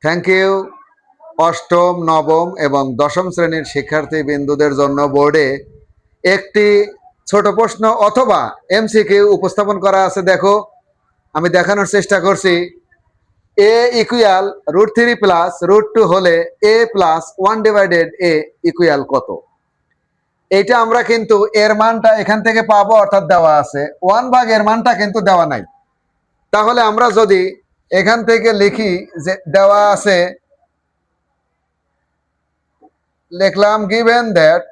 Thank you. অষ্টম, নবম এবং দশম শ্রেণীর শিক্ষার্থী বিন্দুদের জন্য বোর্ডে একটি ছোট প্রশ্ন অথবা এমসিকিউ উপস্থাপন করা আছে। দেখো, আমি দেখানোর চেষ্টা করছি। এ ইকুয়াল √3 প্লাস √2 হলে এ প্লাস 1 ডিভাইডেড এ ইকুয়াল কত? এইটা আমরা কিন্তু এর মানটা এখান থেকে পাবো, অর্থাৎ দেওয়া আছে। 1 এর মানটা কিন্তু দেওয়া নাই। তাহলে আমরা যদি এখান থেকে লিখি যে দেওয়া আছে, লিখলাম গিভেন দ্যাট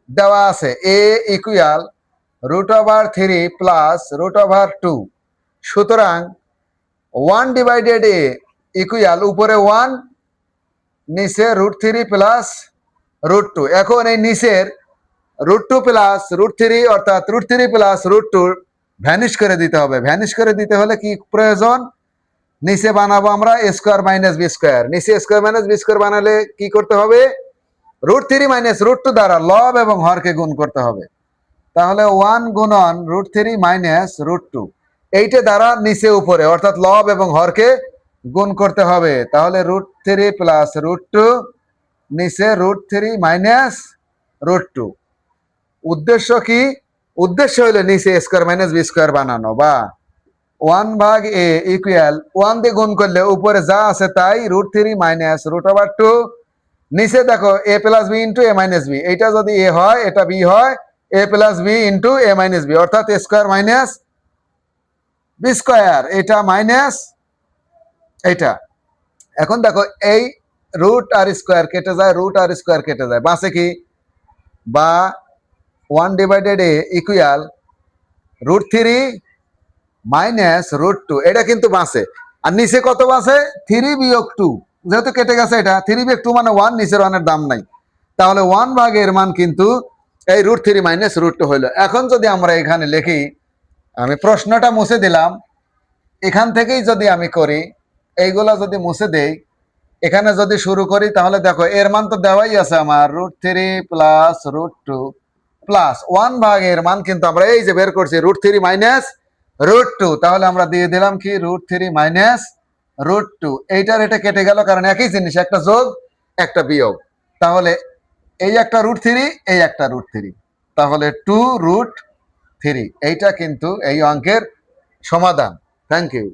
দেওয়া আছে এ ইকুয়াল √3 প্লাস √2, সুতরাং 1 ডিভাইডেড এ ইকুয়াল উপরে 1, নিচে √3 প্লাস √2। এখন এই নিচের √2 প্লাস √3 অর্থাৎ √3 প্লাস √2 ভ্যানিশ করে দিতে হবে। ভ্যানিশ করে দিতে হলে কি প্রয়োজন? নিচে বানাবো আমরা a square minus b square. নিচে স্কয়ার মাইনাস b স্কয়ার বানালে কি করতে হবে? √3 মাইনাস √2 দ্বারা লব এবং হরকে গুণ করতে হবে। তাহলে 1 গুণন √3 মাইনাস √2, এইটা দ্বারা নিচে উপরে অর্থাৎ লব এবং হরকে গুণ করতে হবে। তাহলে √3 প্লাস √2, নিচে √3 মাইনাস √2। উদ্দেশ্য কি? উদ্দেশ্য হলো নিচে স্কয়ার মাইনাস b স্কয়ার বানানো, বা 1/a ইকুয়াল 1 দিয়ে গুণ করলে উপরে যা আছে তাই √3 মাইনাস √2। নিচে দেখো a plus b into a minus b, এইটা যদি a হয় এটা b হয়, a plus b into a minus b অর্থাৎ a square minus b square, এটা মাইনাস এইটা। এখন দেখো এই √r স্কয়ার কেটে যায়, √r স্কয়ার কেটে যায়, বাঁচে কি? বা 1 ডিভাইডেড a ইকুয়াল √3 মাইনাস √2, এটা কিন্তু বাঁচে। আর নিচে কত বাঁচে? 3 বিয়োগ 2, যেহেতু কেটে গেছে এটা 3 বিয়োগ 2 মানে 1, নিচের 1 এর দাম নাই। তাহলে 1/এর মান কিন্তু এই √3 মাইনাস √2 হইল। এখন যদি আমরা এখানে লিখি, আমি প্রশ্নটা মুছে দিলাম, এখান থেকেই যদি আমি করি, এইগুলা যদি মুছে দেই, এখানে যদি শুরু করি, তাহলে দেখো এর মান তো দেওয়াই আছে আমার √3 প্লাস √2 প্লাস 1/এর মান কিন্তু আমরা এই যে বের করছি √3 মাইনাস √2। তাহলে আমরা দিয়ে দিলাম কি √3 মাইনাস √2। এইটার এটা কেটে গেল, কারণ একই জিনিস, একটা যোগ একটা বিয়োগ। তাহলে এই একটা √3, এই একটা √3, তাহলে 2√3। এইটা কিন্তু এই অঙ্কের সমাধান। Thank you.